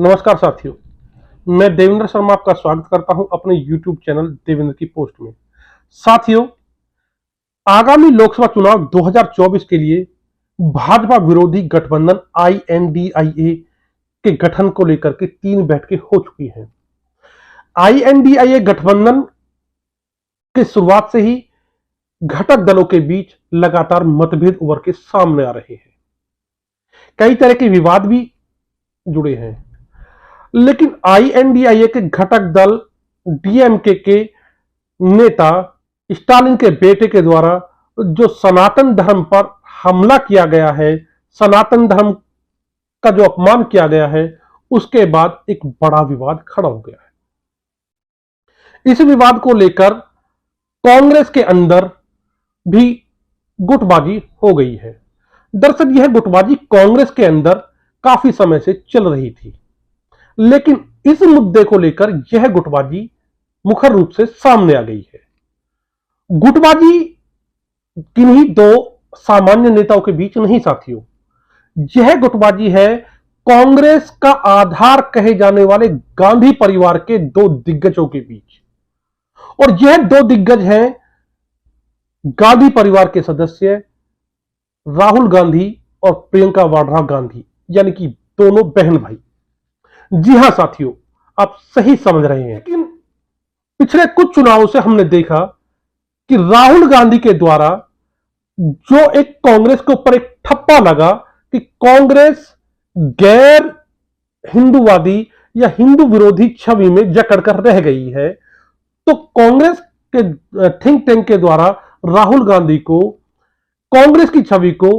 नमस्कार साथियों, मैं देवेंद्र शर्मा आपका स्वागत करता हूं अपने YouTube चैनल देवेंद्र की पोस्ट में। साथियों, आगामी लोकसभा चुनाव 2024 के लिए भाजपा विरोधी गठबंधन INDIA के गठन को लेकर के 3 बैठकें हो चुकी हैं। INDIA गठबंधन के शुरुआत से ही घटक दलों के बीच लगातार मतभेद उभर के सामने आ रहे हैं। कई तरह के विवाद भी जुड़े हैं, लेकिन INDIA के घटक दल DMK के नेता स्टालिन के बेटे के द्वारा जो सनातन धर्म पर हमला किया गया है, सनातन धर्म का जो अपमान किया गया है, उसके बाद एक बड़ा विवाद खड़ा हो गया है। इस विवाद को लेकर कांग्रेस के अंदर भी गुटबाजी हो गई है। दरअसल यह गुटबाजी कांग्रेस के अंदर काफी समय से चल रही थी, लेकिन इस मुद्दे को लेकर यह गुटबाजी मुखर रूप से सामने आ गई है। गुटबाजी किन्हीं दो सामान्य नेताओं के बीच नहीं साथियों, यह गुटबाजी है कांग्रेस का आधार कहे जाने वाले गांधी परिवार के 2 दिग्गजों के बीच। और यह 2 दिग्गज हैं गांधी परिवार के सदस्य राहुल गांधी और प्रियंका वाड्रा गांधी, यानी कि दोनों बहन भाई। जी हां साथियों, आप सही समझ रहे हैं। लेकिन पिछले कुछ चुनावों से हमने देखा कि राहुल गांधी के द्वारा जो एक कांग्रेस के ऊपर एक ठप्पा लगा कि कांग्रेस गैर हिंदूवादी या हिंदू विरोधी छवि में जकड़कर रह गई है, तो कांग्रेस के थिंक टैंक के द्वारा राहुल गांधी को कांग्रेस की छवि को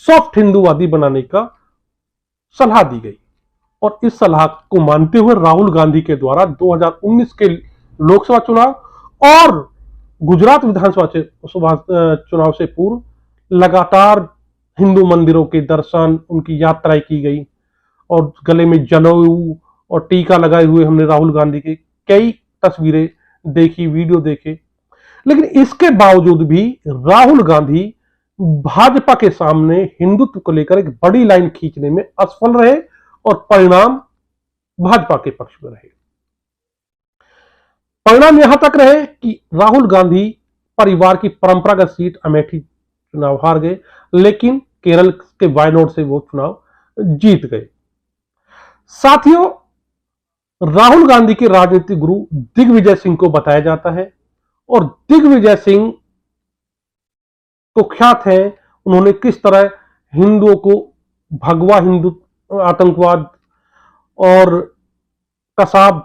सॉफ्ट हिंदूवादी बनाने का सलाह दी गई। और इस सलाह को मानते हुए राहुल गांधी के द्वारा 2019 के लोकसभा चुनाव और गुजरात विधानसभा चुनाव से पूर्व लगातार हिंदू मंदिरों के दर्शन, उनकी यात्राएं की गई और गले में जनेऊ और टीका लगाए हुए हमने राहुल गांधी की कई तस्वीरें देखी, वीडियो देखे। लेकिन इसके बावजूद भी राहुल गांधी भाजपा के सामने हिंदुत्व को लेकर एक बड़ी लाइन खींचने में असफल रहे और परिणाम भाजपा के पक्ष में रहे। परिणाम यहां तक रहे कि राहुल गांधी परिवार की परंपरागत सीट अमेठी चुनाव हार गए, लेकिन केरल के वायनाड से वो चुनाव जीत गए। साथियों, राहुल गांधी के राजनीतिक गुरु दिग्विजय सिंह को बताया जाता है और दिग्विजय सिंह को ख्यात है उन्होंने किस तरह हिंदुओं को भगवा हिंदू आतंकवाद और कसाब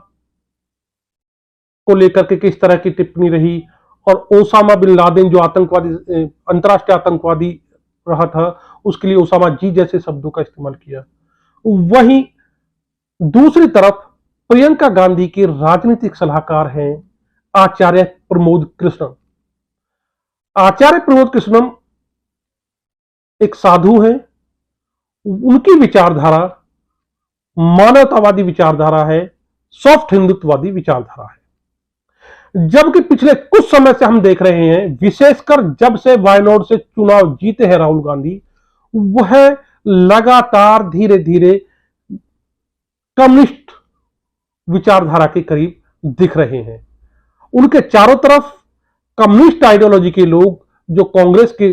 को लेकर के किस तरह की टिप्पणी रही, और ओसामा बिन लादेन जो आतंकवादी अंतरराष्ट्रीय आतंकवादी रहा था, उसके लिए ओसामा जी जैसे शब्दों का इस्तेमाल किया। वहीं दूसरी तरफ प्रियंका गांधी के राजनीतिक सलाहकार हैं आचार्य प्रमोद कृष्णम। आचार्य प्रमोद कृष्णम एक साधु हैं, उनकी विचारधारा मानवतावादी विचारधारा है, सॉफ्ट हिंदुत्ववादी विचारधारा है। जबकि पिछले कुछ समय से हम देख रहे हैं, विशेषकर जब से वायनाड से चुनाव जीते हैं राहुल गांधी, वह लगातार धीरे धीरे कम्युनिस्ट विचारधारा के करीब दिख रहे हैं। उनके चारों तरफ कम्युनिस्ट आइडियोलॉजी के लोग जो कांग्रेस के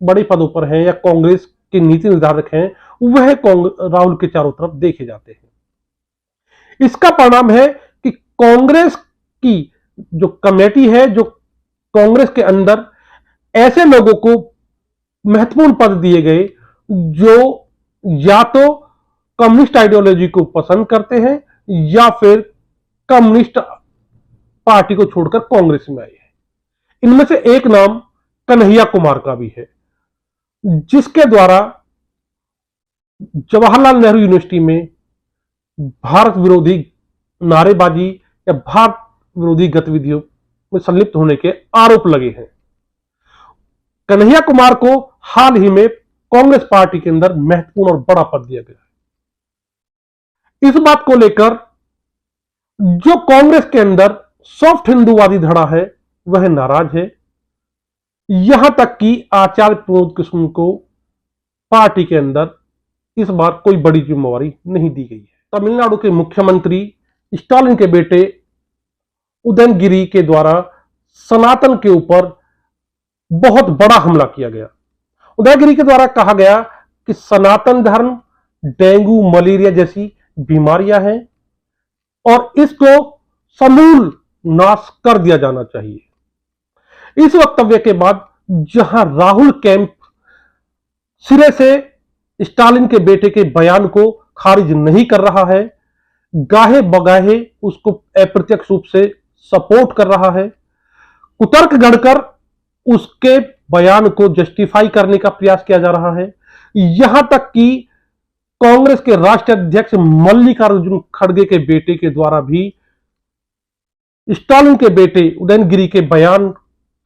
बड़े पदों पर हैं या कांग्रेस के नीति निर्धारक हैं, वह राहुल के चारों तरफ देखे जाते हैं। इसका परिणाम है कि कांग्रेस की जो कमेटी है, जो कांग्रेस के अंदर ऐसे लोगों को महत्वपूर्ण पद दिए गए जो या तो कम्युनिस्ट आइडियोलॉजी को पसंद करते हैं या फिर कम्युनिस्ट पार्टी को छोड़कर कांग्रेस में आए हैं। इनमें से एक नाम कन्हैया कुमार का भी है, जिसके द्वारा जवाहरलाल नेहरू यूनिवर्सिटी में भारत विरोधी नारेबाजी या भारत विरोधी गतिविधियों में संलिप्त होने के आरोप लगे हैं। कन्हैया कुमार को हाल ही में कांग्रेस पार्टी के अंदर महत्वपूर्ण और बड़ा पद दिया गया है। इस बात को लेकर जो कांग्रेस के अंदर सॉफ्ट हिंदूवादी धड़ा है, वह नाराज है। यहां तक कि आचार्य प्रमोद कृष्ण को पार्टी के अंदर इस बार कोई बड़ी जिम्मेवारी नहीं दी गई है। तमिलनाडु के मुख्यमंत्री स्टालिन के बेटे उदयनगिरी के द्वारा सनातन के ऊपर बहुत बड़ा हमला किया गया। उदयगिरी के द्वारा कहा गया कि सनातन धर्म डेंगू मलेरिया जैसी बीमारियां हैं और इसको समूल नाश कर दिया जाना चाहिए। इस वक्तव्य के बाद जहां राहुल कैंप सिरे से स्टालिन के बेटे के बयान को खारिज नहीं कर रहा है, गाहे बगाहे उसको अप्रत्यक्ष रूप से सपोर्ट कर रहा है, कुतर्क गढ़कर उसके बयान को जस्टिफाई करने का प्रयास किया जा रहा है। यहां तक कि कांग्रेस के राष्ट्रीय अध्यक्ष मल्लिकार्जुन खड़गे के बेटे के द्वारा भी स्टालिन के बेटे उदयनगिरी के बयान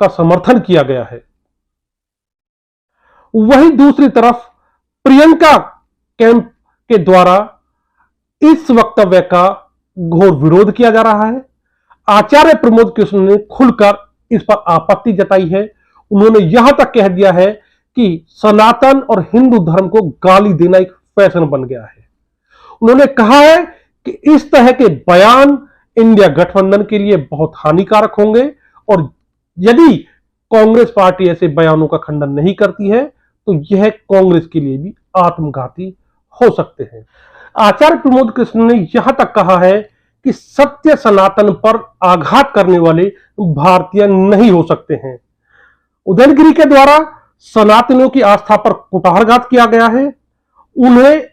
का समर्थन किया गया है। वहीं दूसरी तरफ प्रियंका कैंप के द्वारा इस वक्तव्य का घोर विरोध किया जा रहा है। आचार्य प्रमोद कृष्ण ने खुलकर इस पर आपत्ति जताई है। उन्होंने यहां तक कह दिया है कि सनातन और हिंदू धर्म को गाली देना एक फैशन बन गया है। उन्होंने कहा है कि इस तरह के बयान इंडिया गठबंधन के लिए बहुत हानिकारक होंगे और यदि कांग्रेस पार्टी ऐसे बयानों का खंडन नहीं करती है तो यह कांग्रेस के लिए भी आत्मघाती हो सकते हैं। आचार्य प्रमोद कृष्ण ने यहां तक कहा है कि सत्य सनातन पर आघात करने वाले भारतीय नहीं हो सकते हैं। उदयनगिरी के द्वारा सनातनियों की आस्था पर कुठारघात किया गया है। उन्हें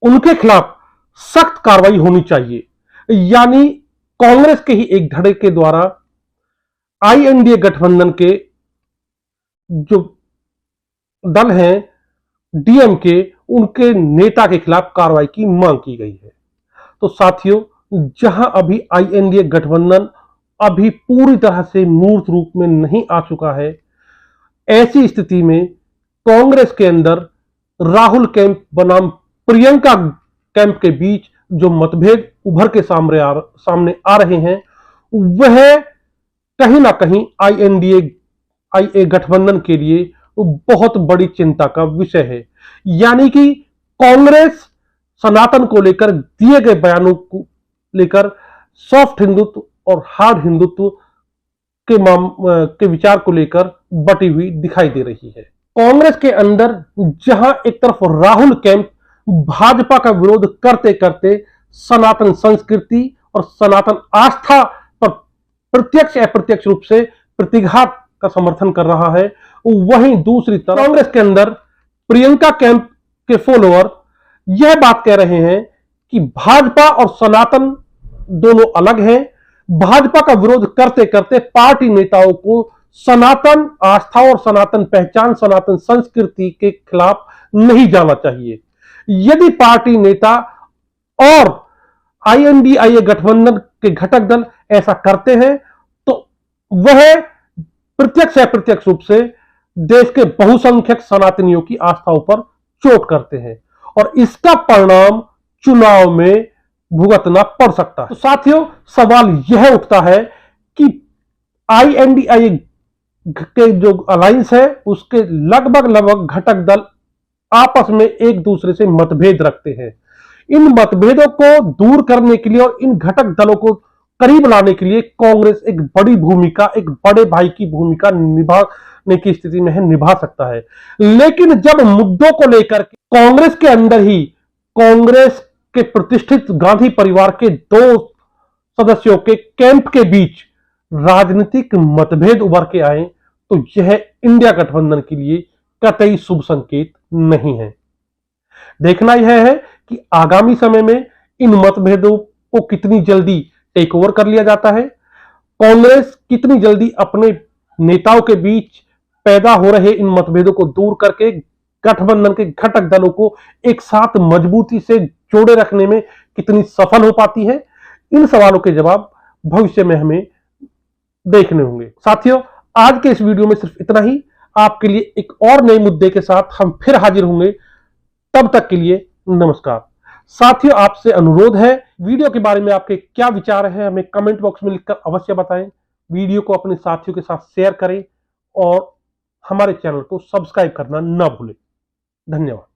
उनके खिलाफ सख्त कार्रवाई होनी चाहिए। यानी कांग्रेस के ही एक धड़े के द्वारा आईएनडीए गठबंधन के जो दल हैं डीएमके, उनके नेता के खिलाफ कार्रवाई की मांग की गई है। तो साथियों, जहां अभी आईएनडीए गठबंधन अभी पूरी तरह से मूर्त रूप में नहीं आ चुका है, ऐसी स्थिति में कांग्रेस के अंदर राहुल कैंप बनाम प्रियंका कैंप के बीच जो मतभेद उभर के सामने आ रहे हैं, वह कहीं ना कहीं आईए गठबंधन के लिए बहुत बड़ी चिंता का विषय है। यानी कि कांग्रेस सनातन को लेकर दिए गए बयानों को लेकर सॉफ्ट हिंदुत्व और हार्ड हिंदुत्व के विचार को लेकर बटी हुई दिखाई दे रही है। कांग्रेस के अंदर जहां एक तरफ राहुल कैंप भाजपा का विरोध करते करते सनातन संस्कृति और सनातन आस्था पर प्रत्यक्ष अप्रत्यक्ष रूप से प्रतिघात का समर्थन कर रहा है, वहीं दूसरी तरफ कांग्रेस के अंदर प्रियंका कैंप के फॉलोअर यह बात कह रहे हैं कि भाजपा और सनातन दोनों अलग हैं। भाजपा का विरोध करते करते पार्टी नेताओं को सनातन आस्था और सनातन पहचान, सनातन संस्कृति के खिलाफ नहीं जाना चाहिए। यदि पार्टी नेता और आईएनडीए गठबंधन के घटक दल ऐसा करते हैं तो वह प्रत्यक्ष अप्रत्यक्ष रूप से देश के बहुसंख्यक सनातनियों की आस्थाओं पर चोट करते हैं और इसका परिणाम चुनाव में भुगतना पड़ सकता है। तो साथियों, सवाल यह उठता है कि आईएनडीए के जो अलायंस है उसके लगभग घटक दल आपस में एक दूसरे से मतभेद रखते हैं। इन मतभेदों को दूर करने के लिए और इन घटक दलों को करीब लाने के लिए कांग्रेस एक बड़ी भूमिका, एक बड़े भाई की भूमिका निभाने की स्थिति में है, निभा सकता है। लेकिन जब मुद्दों को लेकर कांग्रेस के अंदर ही कांग्रेस के प्रतिष्ठित गांधी परिवार के दो सदस्यों के कैंप के बीच राजनीतिक मतभेद उभर के आए तो यह इंडिया गठबंधन के लिए कतई शुभ संकेत नहीं है। देखना यह है कि आगामी समय में इन मतभेदों को कितनी जल्दी टेक ओवर कर लिया जाता है, कांग्रेस कितनी जल्दी अपने नेताओं के बीच पैदा हो रहे इन मतभेदों को दूर करके गठबंधन के घटक दलों को एक साथ मजबूती से जोड़े रखने में कितनी सफल हो पाती है। इन सवालों के जवाब भविष्य में हमें देखने होंगे। साथियों, आज के इस वीडियो में सिर्फ इतना ही। आपके लिए एक और नए मुद्दे के साथ हम फिर हाजिर होंगे। तब तक के लिए नमस्कार। साथियों, आपसे अनुरोध है, वीडियो के बारे में आपके क्या विचार है हमें कमेंट बॉक्स में लिखकर अवश्य बताएं। वीडियो को अपने साथियों के साथ शेयर करें और हमारे चैनल को सब्सक्राइब करना ना भूलें। धन्यवाद।